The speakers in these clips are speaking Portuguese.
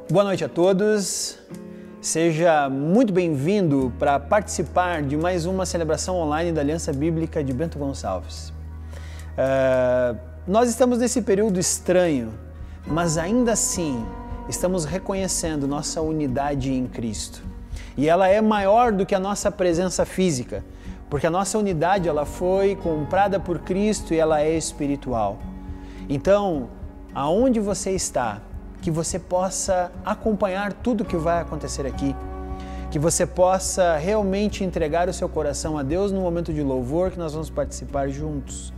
Boa noite a todos, seja muito bem-vindo para participar de mais uma celebração online da Aliança Bíblica de Bento Gonçalves. Nós estamos nesse período estranho, mas ainda assim estamos reconhecendo nossa unidade em Cristo. E ela é maior do que a nossa presença física, porque a nossa unidade ela foi comprada por Cristo e ela é espiritual. Então, aonde você está, que você possa acompanhar tudo que vai acontecer aqui, que você possa realmente entregar o seu coração a Deus no momento de louvor que nós vamos participar juntos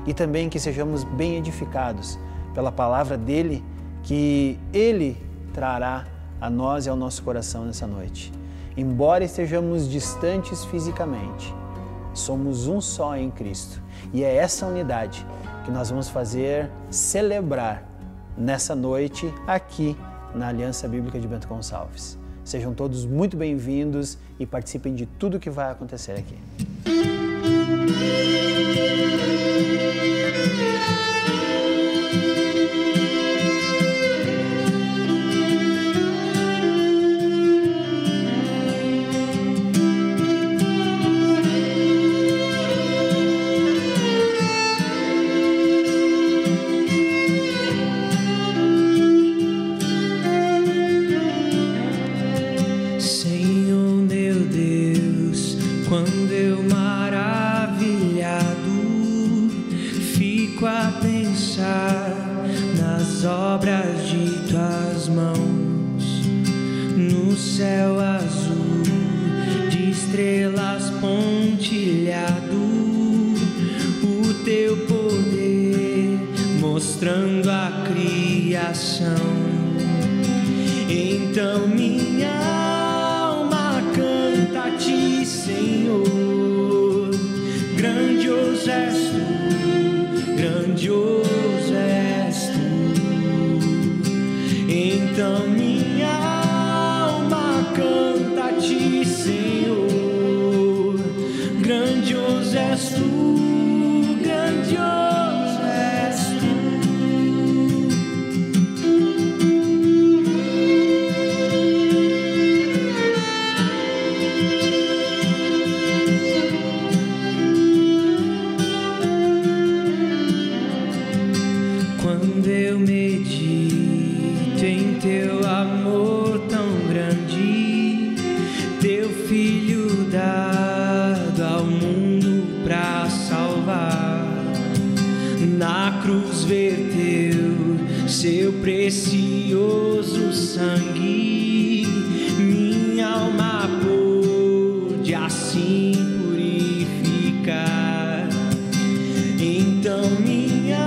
e também que sejamos bem edificados pela palavra dele, que ele trará a nós e ao nosso coração nessa noite. Embora estejamos distantes fisicamente, somos um só em Cristo e é essa unidade que nós vamos fazer celebrar nessa noite aqui na Aliança Bíblica de Bento Gonçalves. Sejam todos muito bem-vindos e participem de tudo que vai acontecer aqui. Obras de tuas mãos, no céu azul de estrelas pontilhado, o teu poder mostrando a criação. Então minha alma canta a ti, Senhor, grandioso és tu, grandioso és tu. Então minha alma canta a ti, Senhor, grandioso és tu, grandioso és tu. Quando eu medito em teu amor tão grande, teu filho dado ao mundo pra salvar, na cruz verteu seu precioso sangue, minha alma pôde assim purificar. Então minha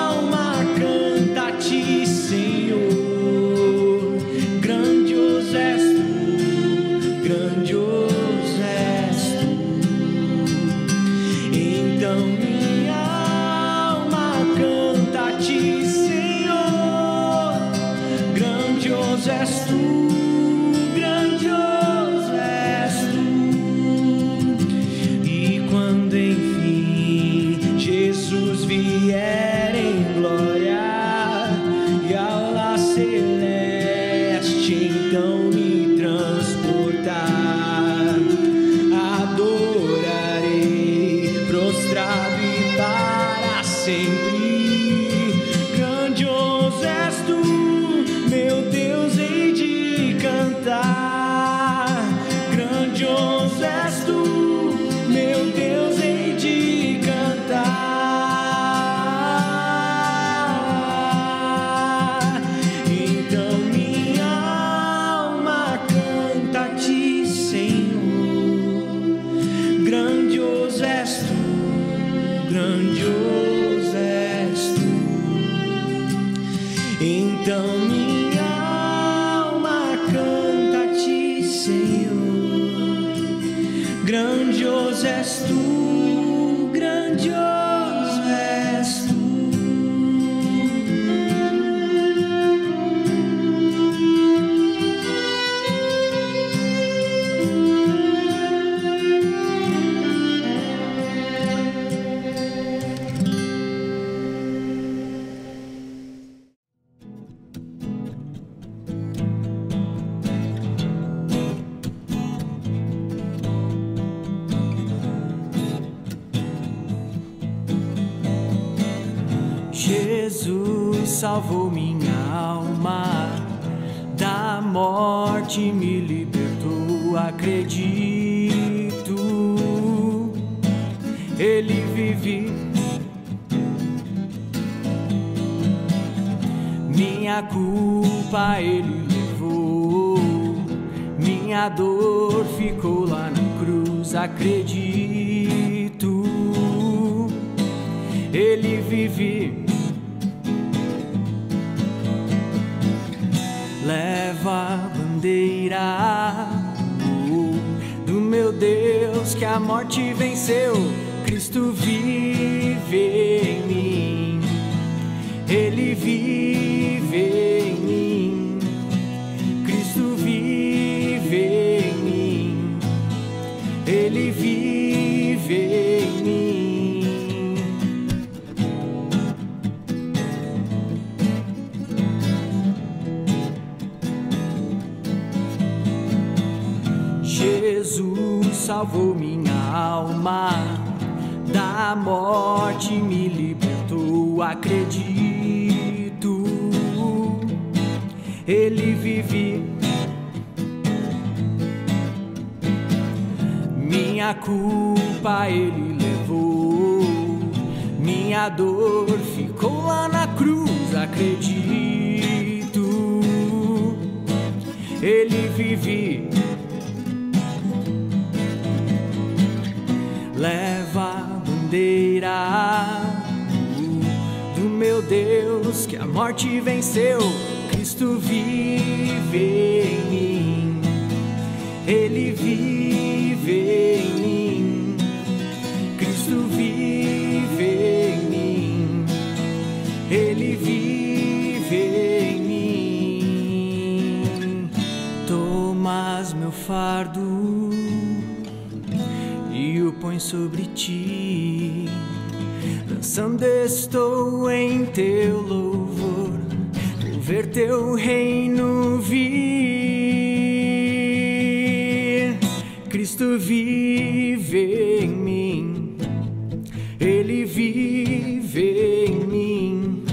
alma canta a ti, Senhor, grandioso és tu, grandioso és tu. Então minha alma canta a ti, Senhor, grandioso és tu, grandioso és tu. E quando enfim Jesus vier em glória e ao lar celeste então me transportar, adorarei prostrado e para sempre. Grandioso és tu, meu Deus, hei de cantar. Grandioso és tu, meu Deus, hei de cantar. Grandioso és tu, grandioso és tu. Então minha alma canta a ti, Senhor. Grandioso és tu, grandioso és tu. Jesus salvou minha alma, da morte me libertou, acredito. Ele vive, minha culpa Ele levou, minha dor ficou lá na cruz, acredito. Ele vive, leva a bandeira do meu Deus, que a morte venceu. Cristo vive em mim, Ele vive em mim. Cristo vive em mim, Ele vive em mim. Jesus salvou minha alma, da morte me libertou, acredito. Ele vive, minha culpa Ele levou, minha dor ficou lá na cruz, acredito. Ele vive, leva a bandeira do meu Deus, que a morte venceu. Cristo vive em mim, Ele vive em mim. Cristo vive em mim, Ele vive em mim. Tomas meu fardo e o põe sobre ti, dançando estou em teu louvor, vou ver teu reino vir. Cristo vive em mim, Ele vive em mim.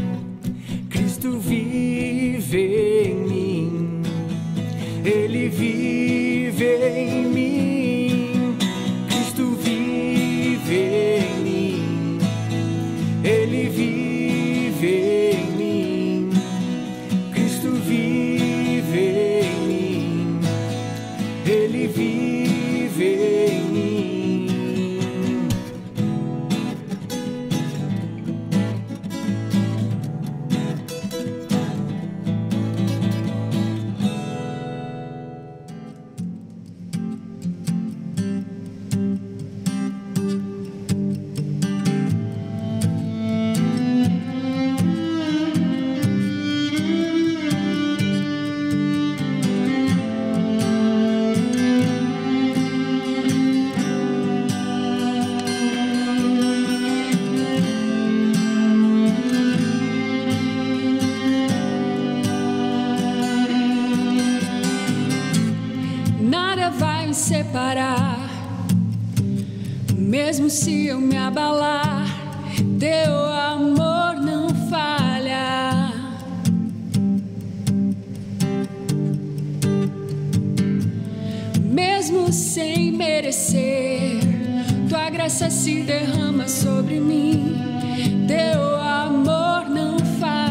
Cristo vive em mim, Ele vive em mim. Cristo vive em mim, Ele vive em mim. Cristo vive em mim, Ele vive em mim. Nada vai me separar, mesmo se eu me abalar, teu amor não falha. Mesmo sem merecer, tua graça se derrama sobre mim, teu amor não falha.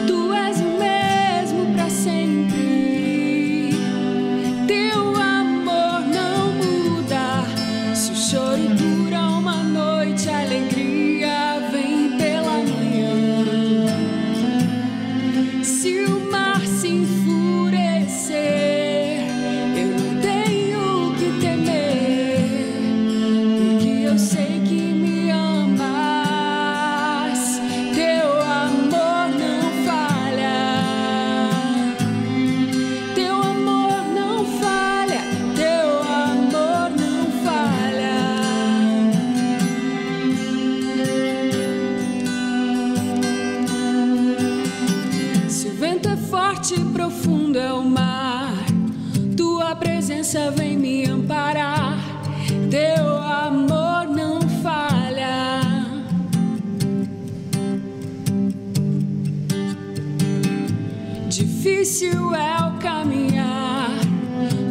Tu és o mesmo para sempre, teu amor não muda. Se o choro dura uma noite, a alegria vem pela manhã. Se o mar se enfurecer, eu não tenho que temer, porque eu sei que me amas. Teu amor não falha, teu amor não falha, teu amor não falha. Se o vento é forte e profundo é o mar, tua presença vem me amparar. Teu difícil é o caminhar.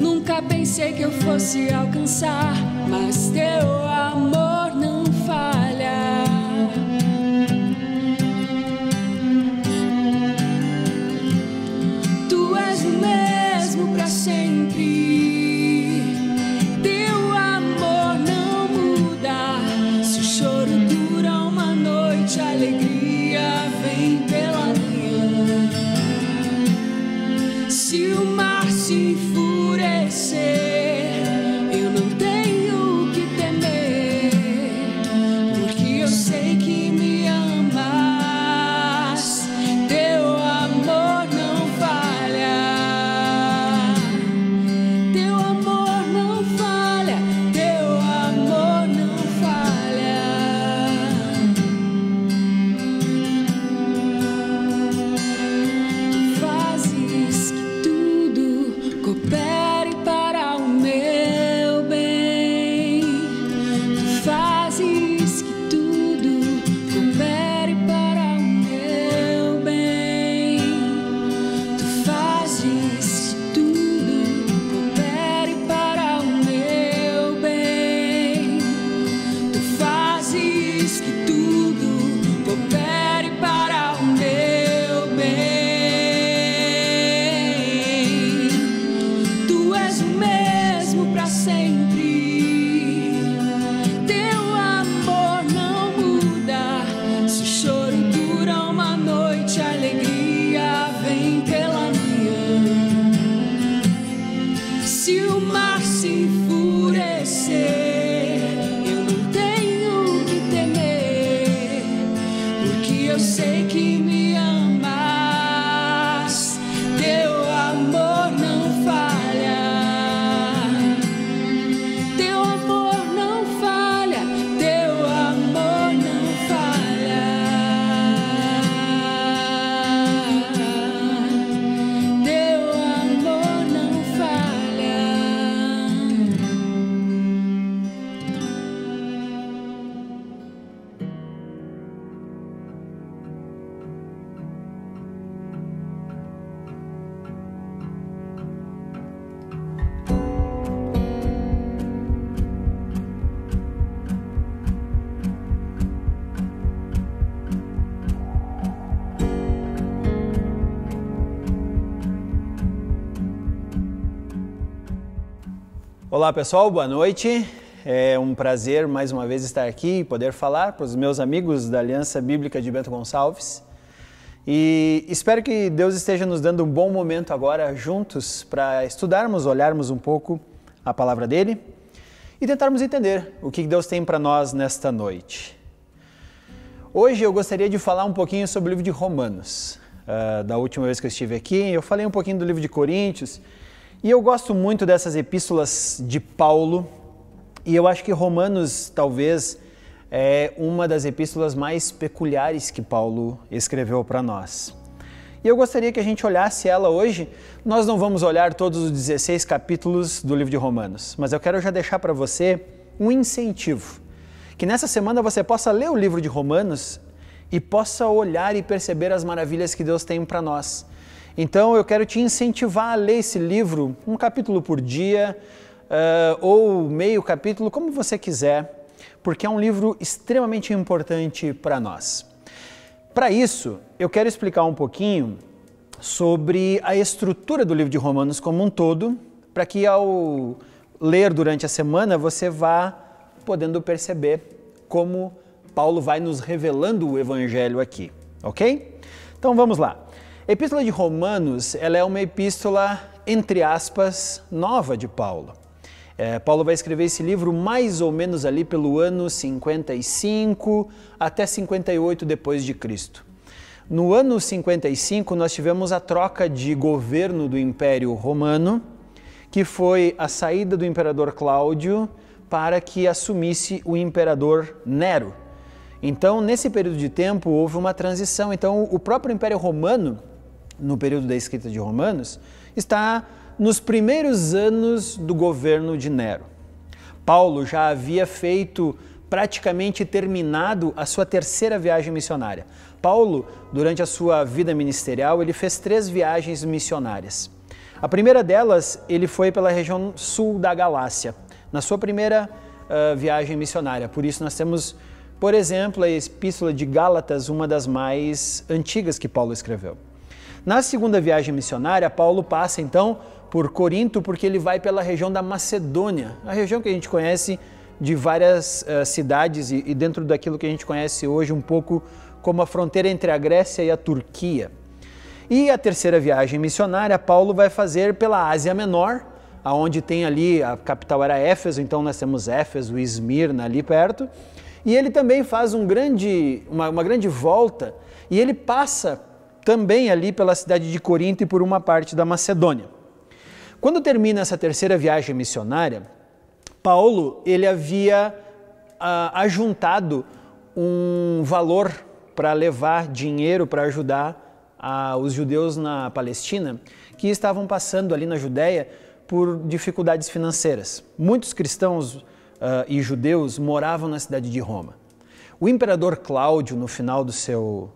Nunca pensei que eu fosse alcançar, mas teu amor não falha. Tu és o mesmo pra sempre. Teu amor não muda. Se o choro dura uma noite, a alegria vem pela manhã. Se o mar se enfurecer, eu não tenho o que temer, porque eu sei que me amas. Teu amor não falha. Teu amor não falha. Teu amor não falha. Tu fazes que tudo coopere para o meu bem. Tu fazes que tudo coopere para o meu bem. Tu fazes que tudo coopere para o meu bem. Tu fazes que tudo coopere para o meu bem. Tu és o mesmo pra sempre. Teu amor não muda. Se o choro dura uma noite, a alegria vem pela manhã. Se o mar se enfurecer, eu não tenho o que temer, porque eu sei que me amas. Teu amor não falha. Teu amor não falha. Teu amor não falha. Teu amor não falha. Olá pessoal, boa noite. É um prazer mais uma vez estar aqui e poder falar para os meus amigos da Aliança Bíblica de Bento Gonçalves. E espero que Deus esteja nos dando um bom momento agora juntos para estudarmos, olharmos um pouco a palavra dele e tentarmos entender o que Deus tem para nós nesta noite. Hoje eu gostaria de falar um pouquinho sobre o livro de Romanos. Da última vez que eu estive aqui, eu falei um pouquinho do livro de Coríntios. E eu gosto muito dessas epístolas de Paulo, e eu acho que Romanos talvez é uma das epístolas mais peculiares que Paulo escreveu para nós. E eu gostaria que a gente olhasse ela hoje. Nós não vamos olhar todos os 16 capítulos do livro de Romanos, mas eu quero já deixar para você um incentivo, que nessa semana você possa ler o livro de Romanos e possa olhar e perceber as maravilhas que Deus tem para nós. Então eu quero te incentivar a ler esse livro, um capítulo por dia, ou meio capítulo, como você quiser, porque é um livro extremamente importante para nós. Para isso, eu quero explicar um pouquinho sobre a estrutura do livro de Romanos como um todo, para que ao ler durante a semana você vá podendo perceber como Paulo vai nos revelando o Evangelho aqui, ok? Então vamos lá. A Epístola de Romanos, ela é uma epístola, entre aspas, nova de Paulo. Paulo vai escrever esse livro mais ou menos ali pelo ano 55 até 58 depois de Cristo. No ano 55 nós tivemos a troca de governo do Império Romano, que foi a saída do imperador Cláudio para que assumisse o imperador Nero. Então, nesse período de tempo, houve uma transição. Então, o próprio Império Romano, no período da escrita de Romanos, está nos primeiros anos do governo de Nero. Paulo já havia feito praticamente terminado a sua terceira viagem missionária. Paulo, durante a sua vida ministerial, ele fez 3 viagens missionárias. A primeira delas, ele foi pela região sul da Galácia, na sua primeira viagem missionária. Por isso nós temos, por exemplo, a Epístola de Gálatas, uma das mais antigas que Paulo escreveu. Na segunda viagem missionária, Paulo passa então por Corinto, porque ele vai pela região da Macedônia, a região que a gente conhece de várias cidades e dentro daquilo que a gente conhece hoje um pouco como a fronteira entre a Grécia e a Turquia. E a terceira viagem missionária, Paulo vai fazer pela Ásia Menor, aonde tem ali, a capital era Éfeso, então nós temos Éfeso e Esmirna ali perto, e ele também faz uma grande volta, e ele passa também ali pela cidade de Corinto e por uma parte da Macedônia. Quando termina essa terceira viagem missionária, Paulo ele havia ajuntado um valor para levar dinheiro para ajudar os judeus na Palestina que estavam passando ali na Judéia por dificuldades financeiras. Muitos cristãos e judeus moravam na cidade de Roma. O imperador Cláudio, no final do seu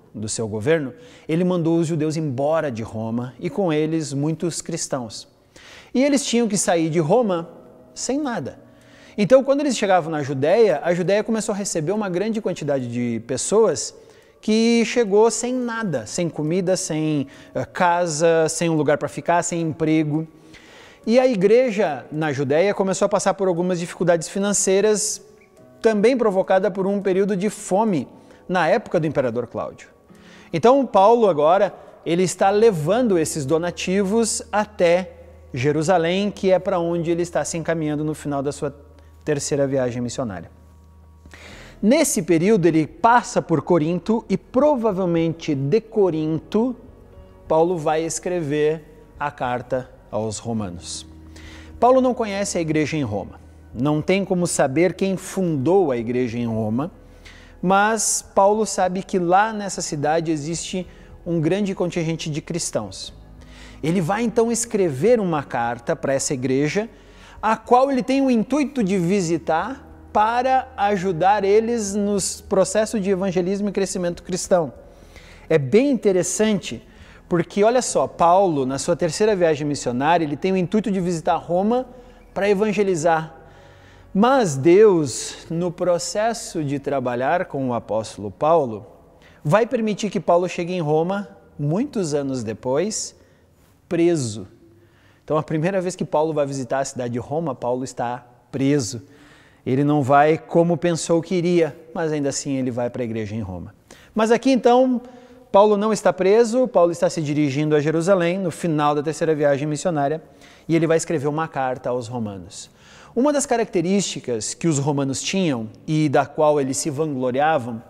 governo, ele mandou os judeus embora de Roma e com eles muitos cristãos. E eles tinham que sair de Roma sem nada. Então, quando eles chegavam na Judéia, a Judéia começou a receber uma grande quantidade de pessoas que chegou sem nada, sem comida, sem casa, sem um lugar para ficar, sem emprego. E a igreja na Judéia começou a passar por algumas dificuldades financeiras, também provocada por um período de fome na época do imperador Cláudio. Então, Paulo agora, ele está levando esses donativos até Jerusalém, que é para onde ele está se encaminhando no final da sua terceira viagem missionária. Nesse período, ele passa por Corinto e provavelmente de Corinto, Paulo vai escrever a carta aos Romanos. Paulo não conhece a igreja em Roma. Não tem como saber quem fundou a igreja em Roma, mas Paulo sabe que lá nessa cidade existe um grande contingente de cristãos. Ele vai então escrever uma carta para essa igreja, a qual ele tem o intuito de visitar para ajudar eles nos processos de evangelismo e crescimento cristão. É bem interessante, porque olha só, Paulo, na sua terceira viagem missionária, ele tem o intuito de visitar Roma para evangelizar. Mas Deus, no processo de trabalhar com o apóstolo Paulo, vai permitir que Paulo chegue em Roma, muitos anos depois, preso. Então, a primeira vez que Paulo vai visitar a cidade de Roma, Paulo está preso. Ele não vai como pensou que iria, mas ainda assim ele vai para a igreja em Roma. Mas aqui então, Paulo não está preso, Paulo está se dirigindo a Jerusalém no final da terceira viagem missionária e ele vai escrever uma carta aos romanos. Uma das características que os romanos tinham e da qual eles se vangloriavam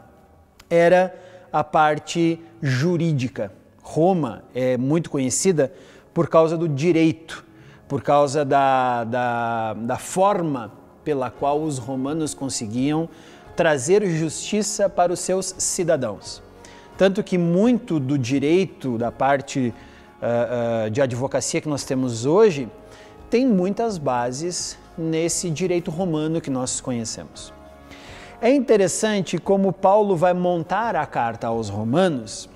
era a parte jurídica. Roma é muito conhecida por causa do direito, por causa da forma pela qual os romanos conseguiam trazer justiça para os seus cidadãos. Tanto que muito do direito, da parte de advocacia que nós temos hoje, tem muitas bases nesse direito romano que nós conhecemos. É interessante como Paulo vai montar a carta aos romanos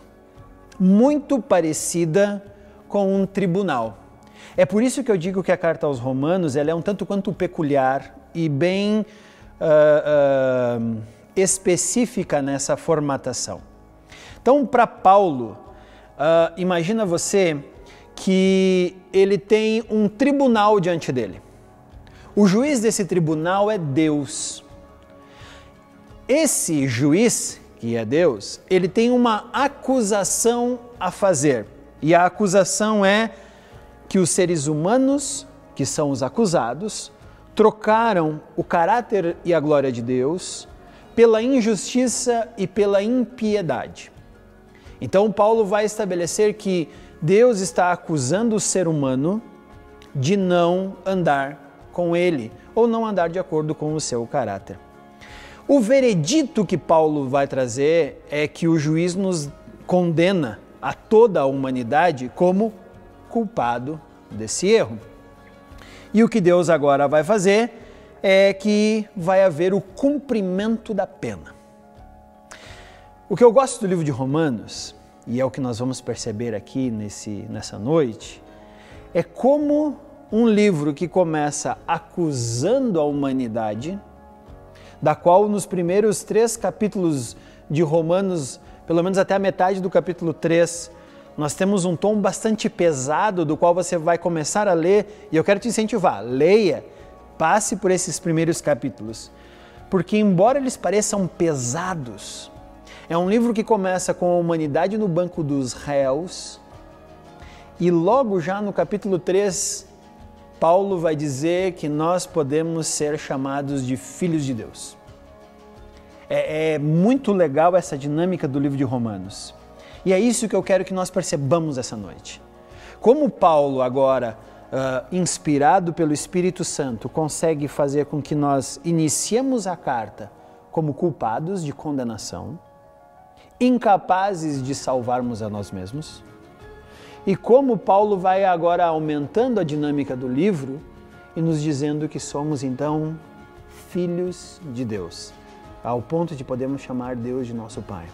muito parecida com um tribunal. É por isso que eu digo que a carta aos romanos ela é um tanto quanto peculiar e bem específica nessa formatação. Então, para Paulo, imagina você que ele tem um tribunal diante dele. O juiz desse tribunal é Deus. Esse juiz, que é Deus, ele tem uma acusação a fazer. E a acusação é que os seres humanos, que são os acusados, trocaram o caráter e a glória de Deus pela injustiça e pela impiedade. Então, Paulo vai estabelecer que Deus está acusando o ser humano de não andar com ele, ou não andar de acordo com o seu caráter. O veredito que Paulo vai trazer é que o juiz nos condena a toda a humanidade como culpado desse erro. E o que Deus agora vai fazer é que vai haver o cumprimento da pena. O que eu gosto do livro de Romanos, e é o que nós vamos perceber aqui nessa noite, é como um livro que começa acusando a humanidade, da qual nos primeiros 3 capítulos de Romanos, pelo menos até a metade do capítulo 3, nós temos um tom bastante pesado, do qual você vai começar a ler, e eu quero te incentivar, leia, passe por esses primeiros capítulos, porque embora eles pareçam pesados, é um livro que começa com a humanidade no banco dos réus, e logo já no capítulo 3, Paulo vai dizer que nós podemos ser chamados de filhos de Deus. É muito legal essa dinâmica do livro de Romanos. E é isso que eu quero que nós percebamos essa noite. Como Paulo agora, inspirado pelo Espírito Santo, consegue fazer com que nós iniciemos a carta como culpados de condenação, incapazes de salvarmos a nós mesmos, e como Paulo vai agora aumentando a dinâmica do livro e nos dizendo que somos então filhos de Deus, ao ponto de podermos chamar Deus de nosso Pai.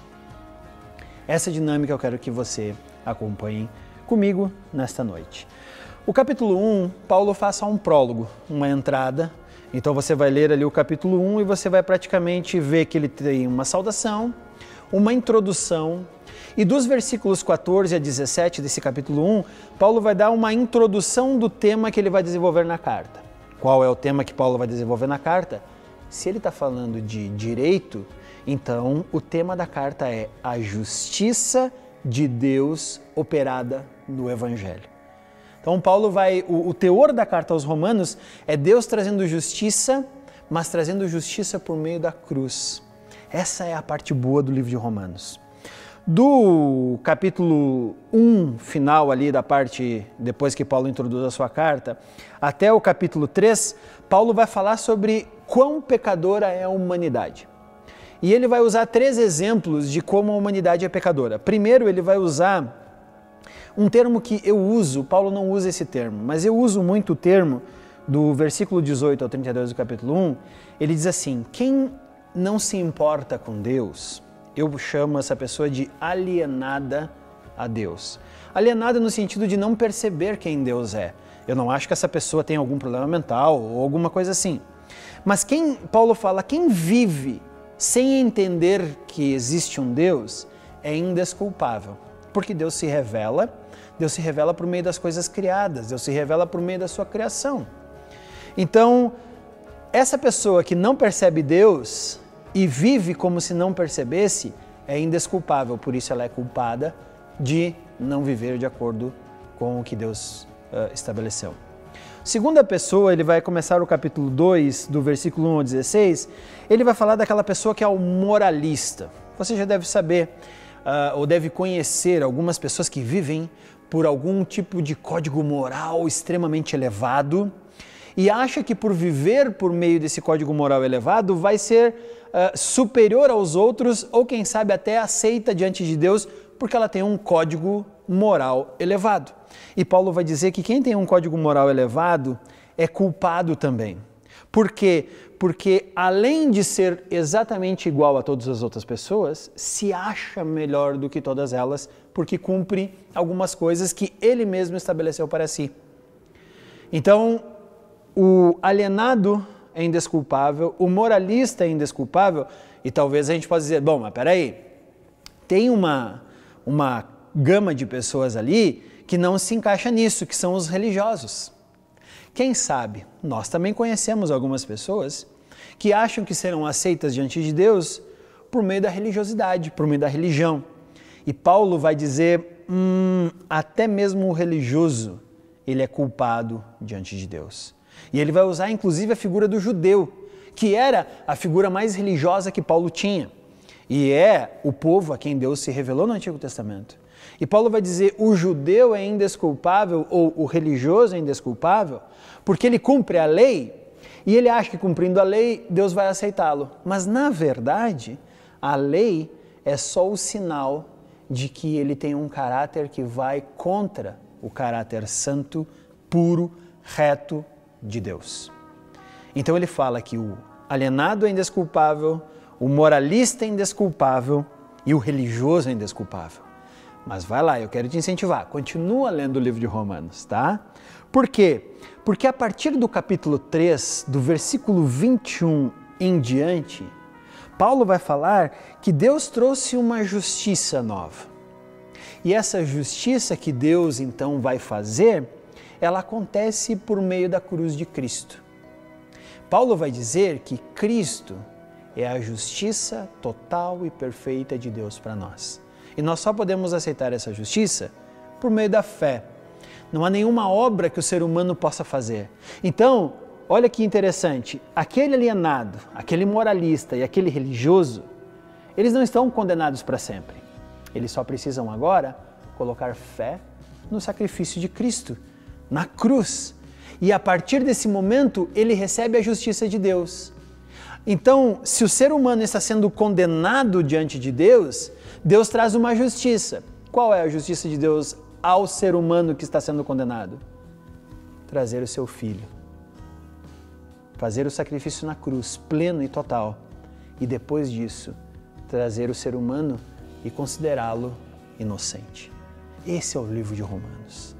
Essa dinâmica eu quero que você acompanhe comigo nesta noite. O capítulo 1, Paulo faz só um prólogo, uma entrada. Então você vai ler ali o capítulo 1 e você vai praticamente ver que ele tem uma saudação, uma introdução, e dos versículos 14 a 17 desse capítulo 1, Paulo vai dar uma introdução do tema que ele vai desenvolver na carta. Qual é o tema que Paulo vai desenvolver na carta? Se ele está falando de direito, então o tema da carta é a justiça de Deus operada no Evangelho. Então Paulo o teor da carta aos Romanos é Deus trazendo justiça, mas trazendo justiça por meio da cruz. Essa é a parte boa do livro de Romanos. Do capítulo 1 final ali da parte, depois que Paulo introduz a sua carta, até o capítulo 3, Paulo vai falar sobre quão pecadora é a humanidade. E ele vai usar 3 exemplos de como a humanidade é pecadora. Primeiro, ele vai usar um termo que eu uso, Paulo não usa esse termo, mas eu uso muito o termo do versículo 18 ao 32 do capítulo 1, ele diz assim: quem não se importa com Deus, eu chamo essa pessoa de alienada a Deus. Alienada no sentido de não perceber quem Deus é. Eu não acho que essa pessoa tenha algum problema mental ou alguma coisa assim. Mas Paulo fala, quem vive sem entender que existe um Deus é indesculpável. Porque Deus se revela por meio das coisas criadas, Deus se revela por meio da sua criação. Então, essa pessoa que não percebe Deus e vive como se não percebesse, é indesculpável, por isso ela é culpada de não viver de acordo com o que Deus estabeleceu. Segunda pessoa, ele vai começar o capítulo 2, do versículo 1 ao 16, ele vai falar daquela pessoa que é o moralista. Você já deve saber, ou deve conhecer algumas pessoas que vivem por algum tipo de código moral extremamente elevado, e acha que por viver por meio desse código moral elevado vai ser superior aos outros, ou quem sabe até aceita diante de Deus, porque ela tem um código moral elevado. E Paulo vai dizer que quem tem um código moral elevado é culpado também. Por quê? Porque além de ser exatamente igual a todas as outras pessoas, se acha melhor do que todas elas, porque cumpre algumas coisas que ele mesmo estabeleceu para si. Então, o alienado é indesculpável, o moralista é indesculpável, e talvez a gente possa dizer, bom, mas peraí, tem uma gama de pessoas ali que não se encaixa nisso, que são os religiosos. Quem sabe, nós também conhecemos algumas pessoas que acham que serão aceitas diante de Deus por meio da religiosidade, por meio da religião. E Paulo vai dizer, até mesmo o religioso, ele é culpado diante de Deus. E ele vai usar inclusive a figura do judeu, que era a figura mais religiosa que Paulo tinha. E é o povo a quem Deus se revelou no Antigo Testamento. E Paulo vai dizer, o judeu é indesculpável, ou o religioso é indesculpável, porque ele cumpre a lei, e ele acha que cumprindo a lei, Deus vai aceitá-lo. Mas na verdade, a lei é só o sinal de que ele tem um caráter que vai contra o caráter santo, puro, reto de Deus. Então ele fala que o alienado é indesculpável, o moralista é indesculpável e o religioso é indesculpável. Mas vai lá, eu quero te incentivar, continua lendo o livro de Romanos, tá? Por quê? Porque a partir do capítulo 3, do versículo 21 em diante, Paulo vai falar que Deus trouxe uma justiça nova. E essa justiça que Deus então vai fazer, ela acontece por meio da cruz de Cristo. Paulo vai dizer que Cristo é a justiça total e perfeita de Deus para nós. E nós só podemos aceitar essa justiça por meio da fé. Não há nenhuma obra que o ser humano possa fazer. Então, olha que interessante, aquele alienado, aquele moralista e aquele religioso, eles não estão condenados para sempre. Eles só precisam agora colocar fé no sacrifício de Cristo, na cruz. E a partir desse momento, ele recebe a justiça de Deus. Então, se o ser humano está sendo condenado diante de Deus, Deus traz uma justiça. Qual é a justiça de Deus ao ser humano que está sendo condenado? Trazer o seu filho. Fazer o sacrifício na cruz, pleno e total. E depois disso, trazer o ser humano e considerá-lo inocente. Esse é o livro de Romanos.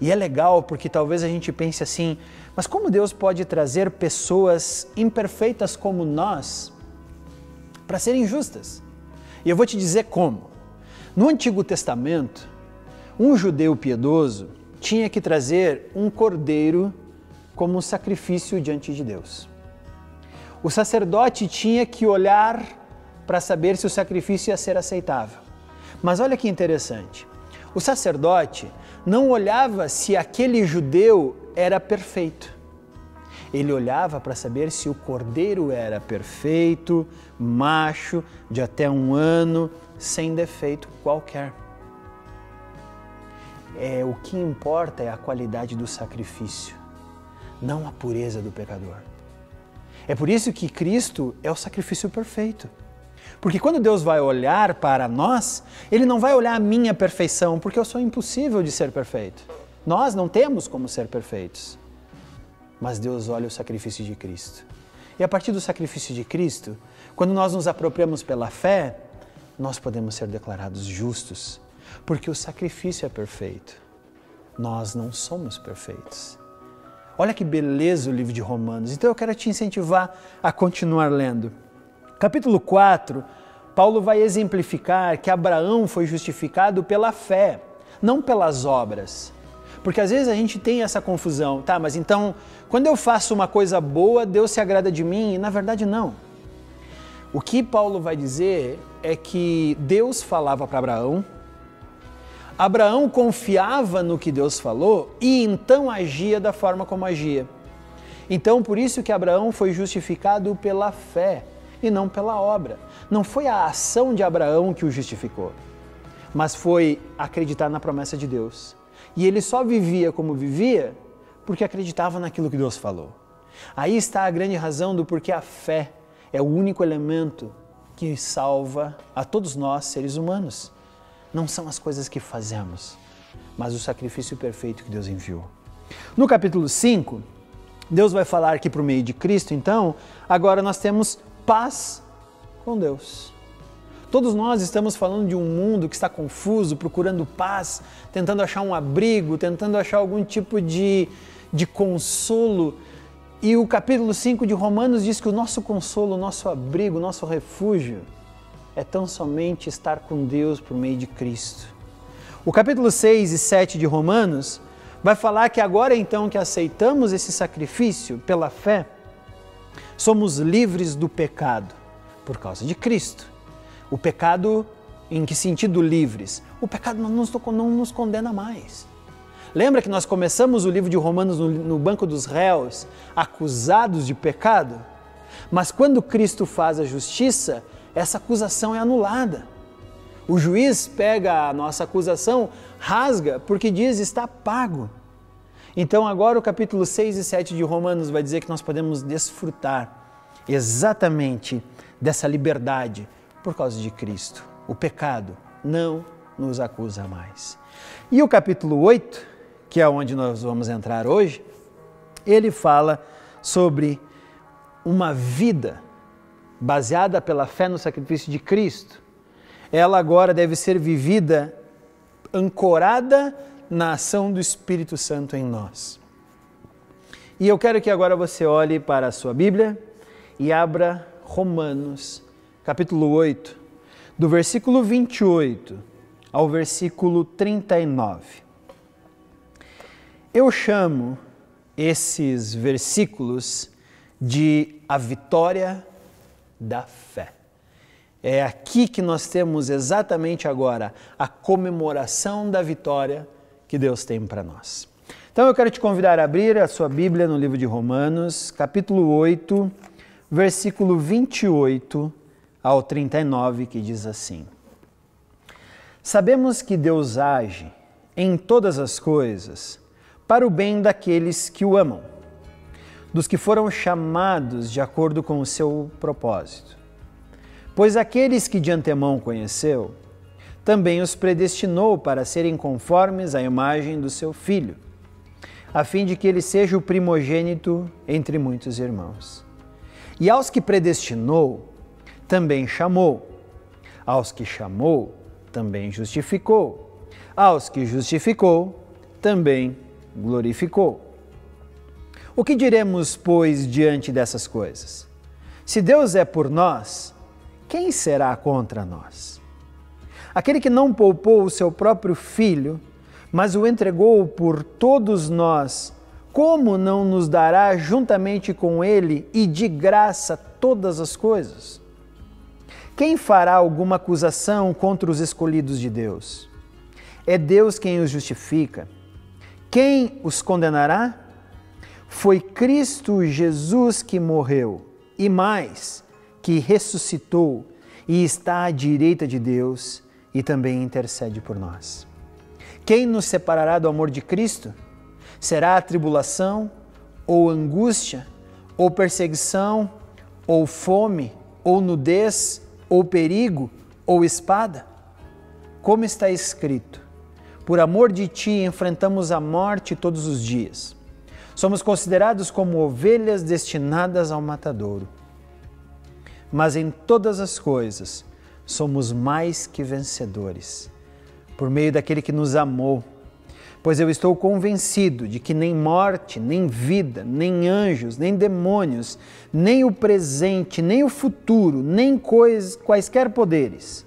E é legal porque talvez a gente pense assim, mas como Deus pode trazer pessoas imperfeitas como nós para serem justas? E eu vou te dizer como. No Antigo Testamento, um judeu piedoso tinha que trazer um cordeiro como um sacrifício diante de Deus. O sacerdote tinha que olhar para saber se o sacrifício ia ser aceitável. Mas olha que interessante, o sacerdote não olhava se aquele judeu era perfeito. Ele olhava para saber se o cordeiro era perfeito, macho, de até 1 ano, sem defeito qualquer. O que importa é a qualidade do sacrifício, não a pureza do pecador. É por isso que Cristo é o sacrifício perfeito. Porque quando Deus vai olhar para nós, Ele não vai olhar a minha perfeição, porque eu sou impossível de ser perfeito. Nós não temos como ser perfeitos. Mas Deus olha o sacrifício de Cristo. E a partir do sacrifício de Cristo, quando nós nos apropriamos pela fé, nós podemos ser declarados justos, porque o sacrifício é perfeito. Nós não somos perfeitos. Olha que beleza o livro de Romanos. Então eu quero te incentivar a continuar lendo. Capítulo 4, Paulo vai exemplificar que Abraão foi justificado pela fé, não pelas obras. Porque às vezes a gente tem essa confusão, tá, mas então, quando eu faço uma coisa boa, Deus se agrada de mim? E na verdade não. O que Paulo vai dizer é que Deus falava para Abraão, Abraão confiava no que Deus falou e então agia da forma como agia. Então, por isso que Abraão foi justificado pela fé e não pela obra. Não foi a ação de Abraão que o justificou, mas foi acreditar na promessa de Deus. E ele só vivia como vivia porque acreditava naquilo que Deus falou. Aí está a grande razão do porquê a fé é o único elemento que salva a todos nós, seres humanos. Não são as coisas que fazemos, mas o sacrifício perfeito que Deus enviou. No capítulo 5, Deus vai falar que por meio de Cristo, então, agora nós temos paz com Deus. Todos nós estamos falando de um mundo que está confuso, procurando paz, tentando achar um abrigo, tentando achar algum tipo de consolo. E o capítulo 5 de Romanos diz que o nosso consolo, o nosso abrigo, o nosso refúgio é tão somente estar com Deus por meio de Cristo. O capítulo 6 e 7 de Romanos vai falar que agora então que aceitamos esse sacrifício pela fé, somos livres do pecado por causa de Cristo. O pecado, em que sentido livres? O pecado não nos condena mais. Lembra que nós começamos o livro de Romanos no banco dos réus, acusados de pecado? Mas quando Cristo faz a justiça, essa acusação é anulada. O juiz pega a nossa acusação, rasga, porque diz está pago. Então agora o capítulo 6 e 7 de Romanos vai dizer que nós podemos desfrutar exatamente dessa liberdade por causa de Cristo. O pecado não nos acusa mais. E o capítulo 8, que é onde nós vamos entrar hoje, ele fala sobre uma vida baseada pela fé no sacrifício de Cristo, ela agora deve ser vivida ancorada na ação do Espírito Santo em nós. E eu quero que agora você olhe para a sua Bíblia e abra Romanos, capítulo 8, do versículo 28 ao versículo 39. Eu chamo esses versículos de a vitória da fé. É aqui que nós temos exatamente agora a comemoração da vitória que Deus tem para nós. Então eu quero te convidar a abrir a sua Bíblia no livro de Romanos, capítulo 8, versículo 28 ao 39, que diz assim: Sabemos que Deus age em todas as coisas para o bem daqueles que o amam, dos que foram chamados de acordo com o seu propósito. Pois aqueles que de antemão conheceu, também os predestinou para serem conformes à imagem do seu Filho, a fim de que ele seja o primogênito entre muitos irmãos. E aos que predestinou, também chamou. Aos que chamou, também justificou. Aos que justificou, também glorificou. O que diremos, pois, diante dessas coisas? Se Deus é por nós, quem será contra nós? Aquele que não poupou o seu próprio Filho, mas o entregou por todos nós, como não nos dará juntamente com ele e de graça todas as coisas? Quem fará alguma acusação contra os escolhidos de Deus? É Deus quem os justifica. Quem os condenará? Foi Cristo Jesus que morreu, e mais, que ressuscitou e está à direita de Deus e também intercede por nós. Quem nos separará do amor de Cristo? Será a tribulação, ou angústia, ou perseguição, ou fome, ou nudez, ou perigo, ou espada? Como está escrito: por amor de ti enfrentamos a morte todos os dias. Somos considerados como ovelhas destinadas ao matadouro. Mas em todas as coisas somos mais que vencedores, por meio daquele que nos amou. Pois eu estou convencido de que nem morte, nem vida, nem anjos, nem demônios, nem o presente, nem o futuro, nem quaisquer poderes,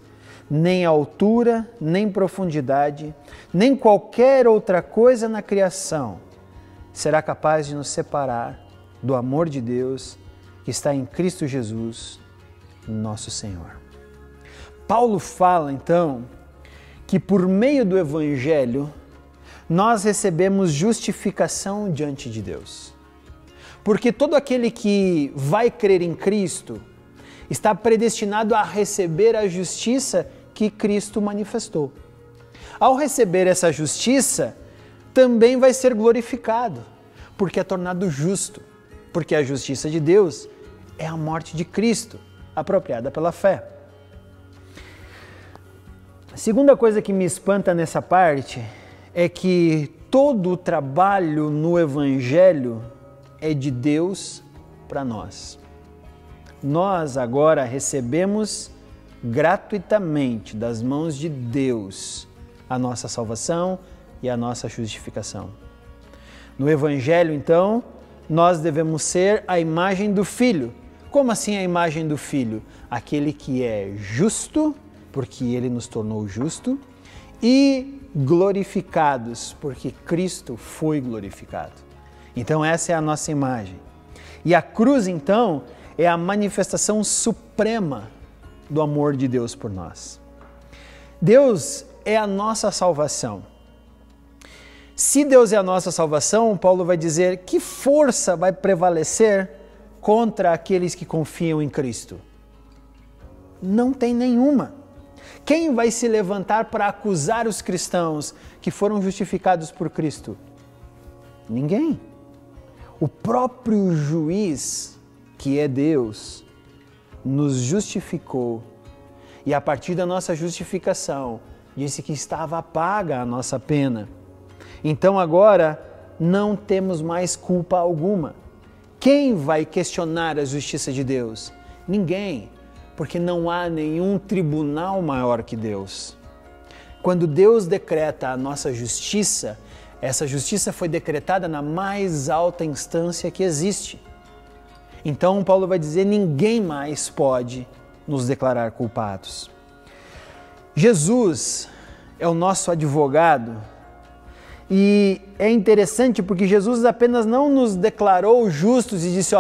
nem altura, nem profundidade, nem qualquer outra coisa na criação será capaz de nos separar do amor de Deus que está em Cristo Jesus, nosso Senhor. Paulo fala, então, que por meio do Evangelho nós recebemos justificação diante de Deus. Porque todo aquele que vai crer em Cristo está predestinado a receber a justiça que Cristo manifestou. Ao receber essa justiça, também vai ser glorificado, porque é tornado justo, porque a justiça de Deus é a morte de Cristo, apropriada pela fé. A segunda coisa que me espanta nessa parte é que todo o trabalho no Evangelho é de Deus para nós. Nós agora recebemos gratuitamente das mãos de Deus a nossa salvação e a nossa justificação. No Evangelho, então, nós devemos ser a imagem do Filho. Como assim a imagem do Filho? Aquele que é justo, porque Ele nos tornou justo, e glorificados, porque Cristo foi glorificado. Então essa é a nossa imagem. E a cruz, então, é a manifestação suprema do amor de Deus por nós. Deus é a nossa salvação. Se Deus é a nossa salvação, Paulo vai dizer: que força vai prevalecer contra aqueles que confiam em Cristo? Não tem nenhuma. Quem vai se levantar para acusar os cristãos que foram justificados por Cristo? Ninguém. O próprio juiz, que é Deus, nos justificou e a partir da nossa justificação disse que estava paga a nossa pena. Então agora não temos mais culpa alguma. Quem vai questionar a justiça de Deus? Ninguém, porque não há nenhum tribunal maior que Deus. Quando Deus decreta a nossa justiça, essa justiça foi decretada na mais alta instância que existe. Então Paulo vai dizer, ninguém mais pode nos declarar culpados. Jesus é o nosso advogado e é interessante porque Jesus apenas não nos declarou justos e disse,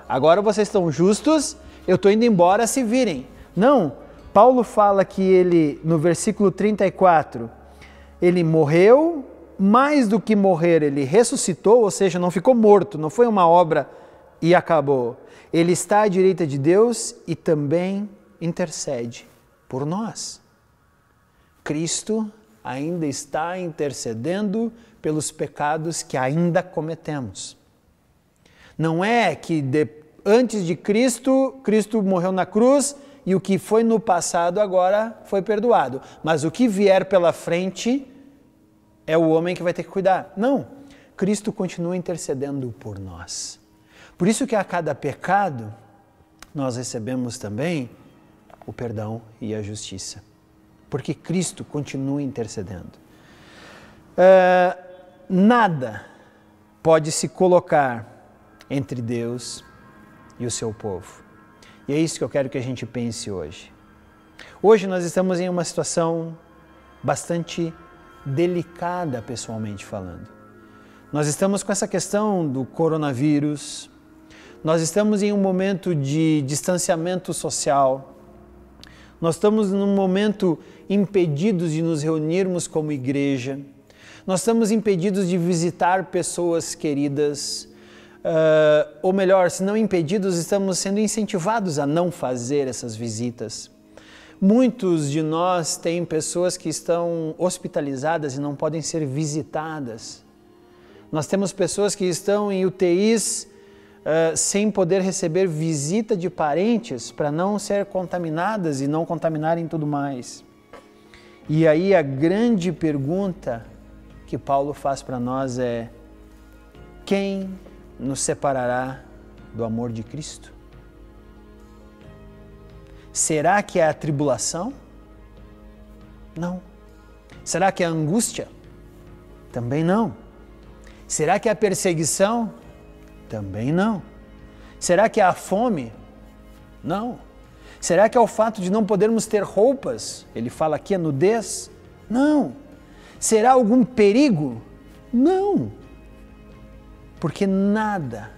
agora vocês estão justos, eu estou indo embora, se virem. Não, Paulo fala que ele, no versículo 34, ele morreu, mais do que morrer, ele ressuscitou, ou seja, não ficou morto, não foi uma obra e acabou. Ele está à direita de Deus e também intercede por nós. Cristo ainda está intercedendo pelos pecados que ainda cometemos. Não é que antes de Cristo, Cristo morreu na cruz e o que foi no passado agora foi perdoado. Mas o que vier pela frente é o homem que vai ter que cuidar. Não, Cristo continua intercedendo por nós. Por isso que a cada pecado nós recebemos também o perdão e a justiça. Porque Cristo continua intercedendo. Nada pode se colocar entre Deus e o seu povo. E é isso que eu quero que a gente pense hoje. Hoje nós estamos em uma situação bastante delicada, pessoalmente falando. Nós estamos com essa questão do coronavírus, nós estamos em um momento de distanciamento social, nós estamos num momento impedidos de nos reunirmos como igreja, nós estamos impedidos de visitar pessoas queridas, ou melhor, se não impedidos, estamos sendo incentivados a não fazer essas visitas. Muitos de nós têm pessoas que estão hospitalizadas e não podem ser visitadas. Nós temos pessoas que estão em UTIs sem poder receber visita de parentes para não ser contaminadas e não contaminarem tudo mais. E aí a grande pergunta que Paulo faz para nós é: quem nos separará do amor de Cristo? Será que é a tribulação? Não. Será que é a angústia? Também não. Será que é a perseguição? Também não. Será que é a fome? Não. Será que é o fato de não podermos ter roupas? Ele fala aqui a nudez? Não. Será algum perigo? Não. Porque nada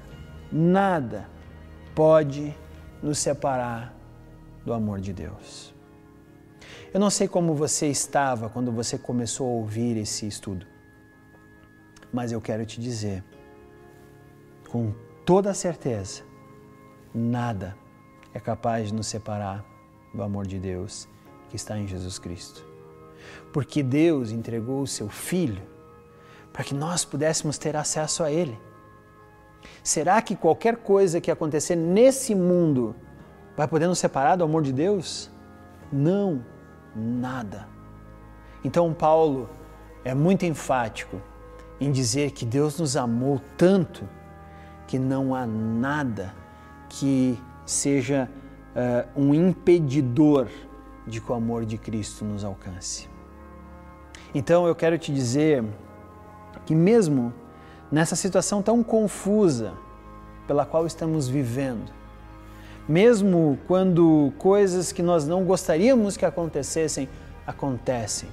pode nos separar do amor de Deus. Eu não sei como você estava quando você começou a ouvir esse estudo, mas eu quero te dizer, com toda certeza, nada é capaz de nos separar do amor de Deus que está em Jesus Cristo. Porque Deus entregou o seu Filho para que nós pudéssemos ter acesso a Ele. Será que qualquer coisa que acontecer nesse mundo vai poder nos separar do amor de Deus? Não, nada. Então Paulo é muito enfático em dizer que Deus nos amou tanto que não há nada que seja um impedidor de que o amor de Cristo nos alcance. Então eu quero te dizer que mesmo nessa situação tão confusa pela qual estamos vivendo, mesmo quando coisas que nós não gostaríamos que acontecessem, acontecem,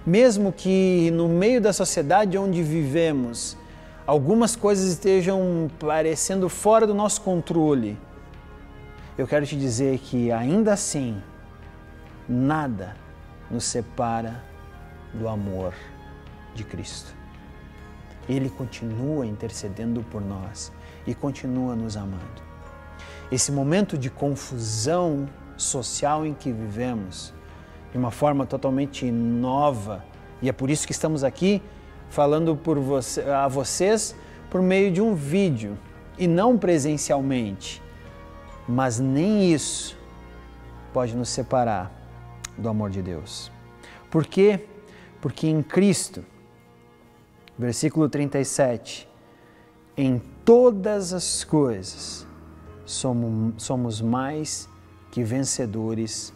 mesmo que no meio da sociedade onde vivemos, algumas coisas estejam parecendo fora do nosso controle, eu quero te dizer que ainda assim, nada nos separa do amor de Cristo. Ele continua intercedendo por nós e continua nos amando. Esse momento de confusão social em que vivemos, de uma forma totalmente nova, e é por isso que estamos aqui falando a vocês por meio de um vídeo e não presencialmente, mas nem isso pode nos separar do amor de Deus. Por quê? Porque em Cristo, versículo 37, em todas as coisas, somos mais que vencedores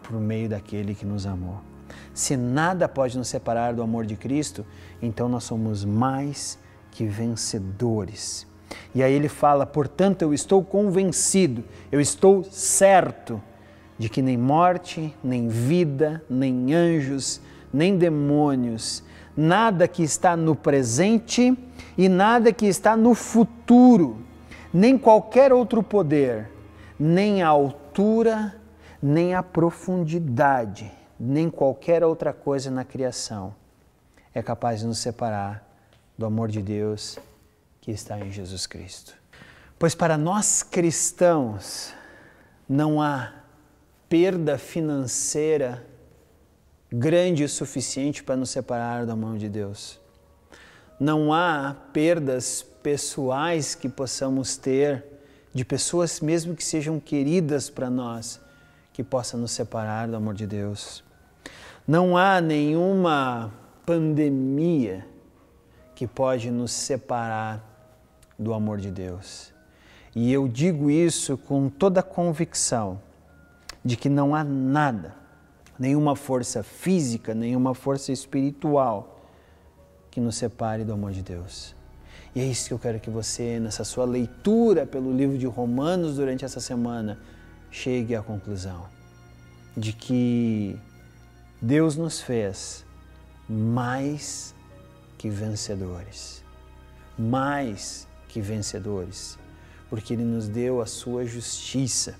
por meio daquele que nos amou. Se nada pode nos separar do amor de Cristo, então nós somos mais que vencedores. E aí ele fala, portanto, eu estou convencido, eu estou certo de que nem morte, nem vida, nem anjos, nem demônios, nada que está no presente e nada que está no futuro, nem qualquer outro poder, nem a altura, nem a profundidade, nem qualquer outra coisa na criação é capaz de nos separar do amor de Deus que está em Jesus Cristo. Pois para nós cristãos não há perda financeira grande o suficiente para nos separar da mão de Deus. Não há perdas pessoais que possamos ter de pessoas mesmo que sejam queridas para nós, que possa nos separar do amor de Deus. Não há nenhuma pandemia que pode nos separar do amor de Deus. E eu digo isso com toda a convicção de que não há nada, nenhuma força física, nenhuma força espiritual que nos separe do amor de Deus. E é isso que eu quero que você, nessa sua leitura pelo livro de Romanos durante essa semana, chegue à conclusão de que Deus nos fez mais que vencedores. Mais que vencedores. Porque Ele nos deu a sua justiça.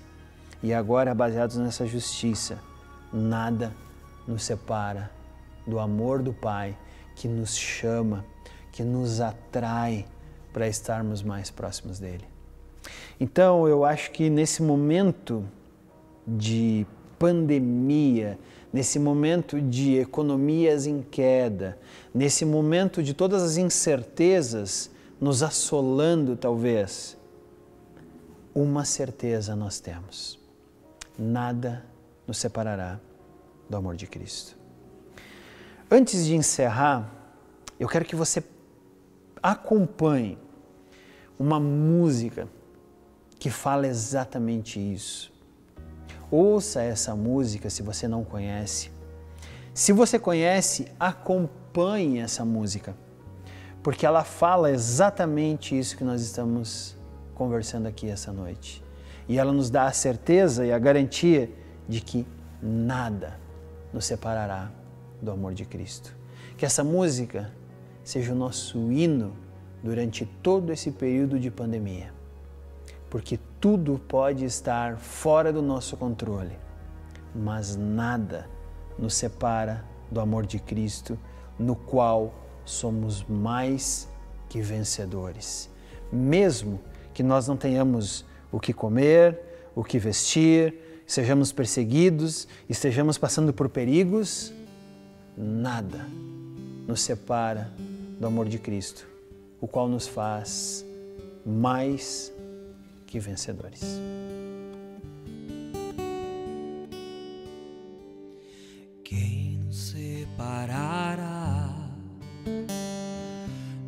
E agora, baseados nessa justiça, nada nos separa do amor do Pai que nos chama, que nos atrai para estarmos mais próximos dEle. Então, eu acho que nesse momento de pandemia, nesse momento de economias em queda, nesse momento de todas as incertezas nos assolando talvez, uma certeza nós temos: nada nos separará do amor de Cristo. Antes de encerrar, eu quero que você acompanhe uma música que fala exatamente isso. Ouça essa música se você não conhece. Se você conhece, acompanhe essa música, porque ela fala exatamente isso que nós estamos conversando aqui essa noite. E ela nos dá a certeza e a garantia de que nada nos separará do amor de Cristo. Que essa música seja o nosso hino durante todo esse período de pandemia, porque tudo pode estar fora do nosso controle, mas nada nos separa do amor de Cristo, no qual somos mais que vencedores. Mesmo que nós não tenhamos o que comer, o que vestir, sejamos perseguidos, estejamos passando por perigos, nada nos separa do amor de Cristo, o qual nos faz mais que vencedores. Quem nos separará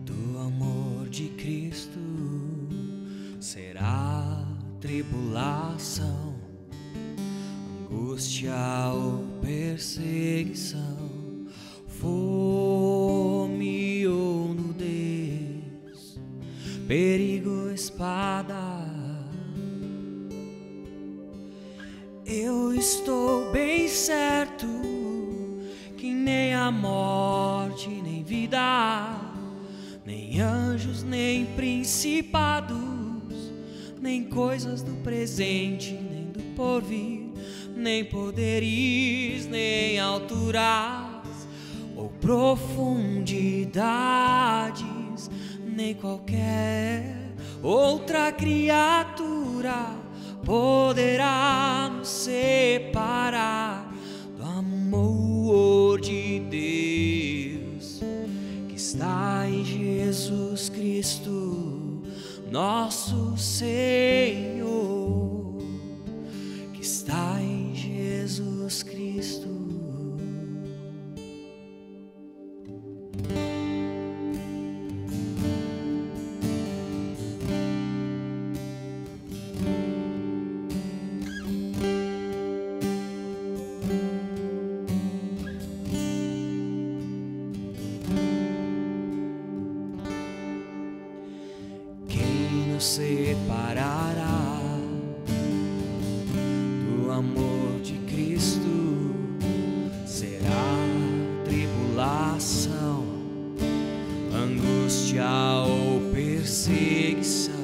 do amor de Cristo? Será tribulação, angústia ou perseguição, fome ou nudez, perigo, espada. Eu estou bem certo que nem a morte, nem vida, nem anjos, nem principados, nem coisas do presente, nem do porvir, nem poderes, nem alturas ou profundidades, nem qualquer outra criatura poderá nos separar do amor de Deus que está em Jesus Cristo, nosso Senhor, que está em Jesus Cristo. nos separará do amor de Cristo? Será tribulação, angústia ou perseguição,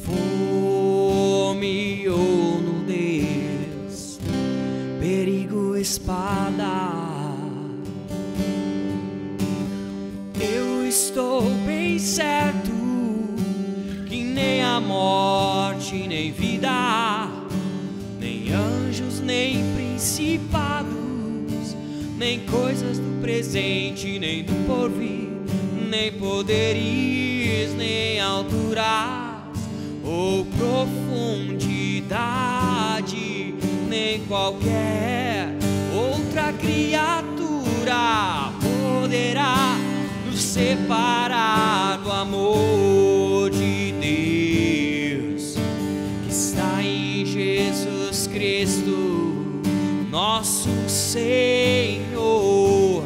fome ou nudez, perigo, espada. Eu estou bem certo que nem a morte, nem vida, nem anjos, nem principados, nem coisas do presente, nem do porvir, nem poderes, nem alturas ou profundidade, nem qualquer outra criatura poderá nos separar do amor de Deus que está em Jesus Cristo, nosso Senhor,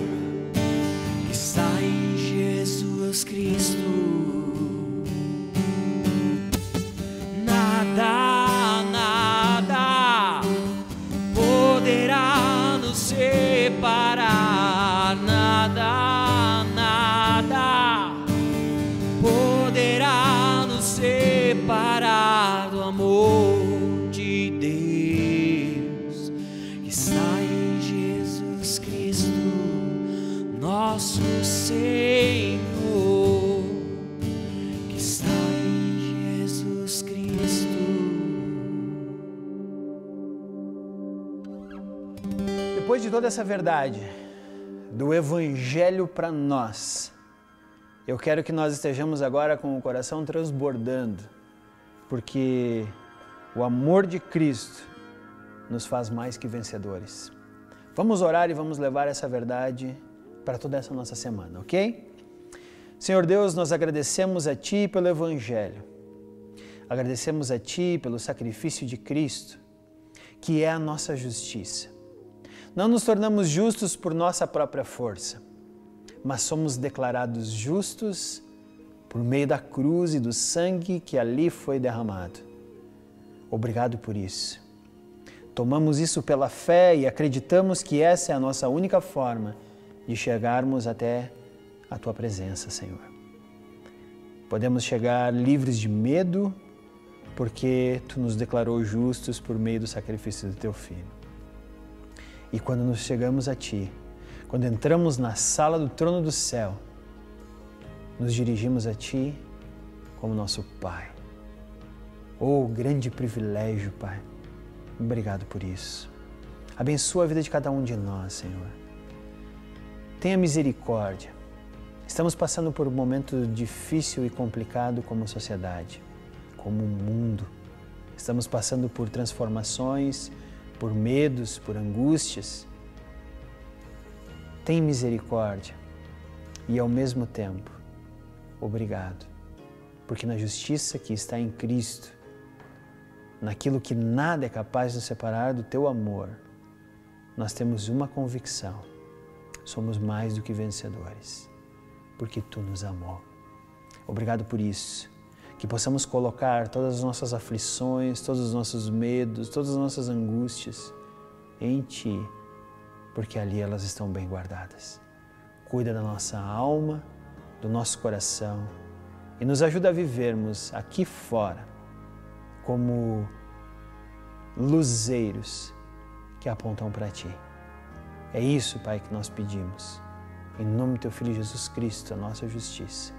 que está em Jesus Cristo. Nada, nada poderá nos separar, nada, nada poderá nos separar do amor de Deus que está em Jesus Cristo, nosso Senhor, que está em Jesus Cristo. Depois de toda essa verdade do Evangelho para nós, eu quero que nós estejamos agora com o coração transbordando, porque o amor de Cristo nos faz mais que vencedores. Vamos orar e vamos levar essa verdade para toda essa nossa semana, ok? Senhor Deus, nós agradecemos a Ti pelo Evangelho, agradecemos a Ti pelo sacrifício de Cristo, que é a nossa justiça. Não nos tornamos justos por nossa própria força, mas somos declarados justos por meio da cruz e do sangue que ali foi derramado. Obrigado por isso. Tomamos isso pela fé e acreditamos que essa é a nossa única forma de chegarmos até a Tua presença, Senhor. Podemos chegar livres de medo, porque Tu nos declarou justos por meio do sacrifício do Teu Filho. E quando nos chegamos a Ti, quando entramos na sala do trono do céu, nos dirigimos a Ti como nosso Pai. Oh, grande privilégio, Pai. Obrigado por isso. Abençoa a vida de cada um de nós, Senhor. Tenha misericórdia. Estamos passando por um momento difícil e complicado como sociedade, como mundo. Estamos passando por transformações, por medos, por angústias. Tem misericórdia e, ao mesmo tempo, obrigado, porque na justiça que está em Cristo, naquilo que nada é capaz de nos separar do Teu amor, nós temos uma convicção: somos mais do que vencedores, porque Tu nos amou. Obrigado por isso, que possamos colocar todas as nossas aflições, todos os nossos medos, todas as nossas angústias em Ti, porque ali elas estão bem guardadas. Cuida da nossa alma, do nosso coração e nos ajuda a vivermos aqui fora como luzeiros que apontam para Ti. É isso, Pai, que nós pedimos. Em nome do Teu Filho Jesus Cristo, a nossa justiça.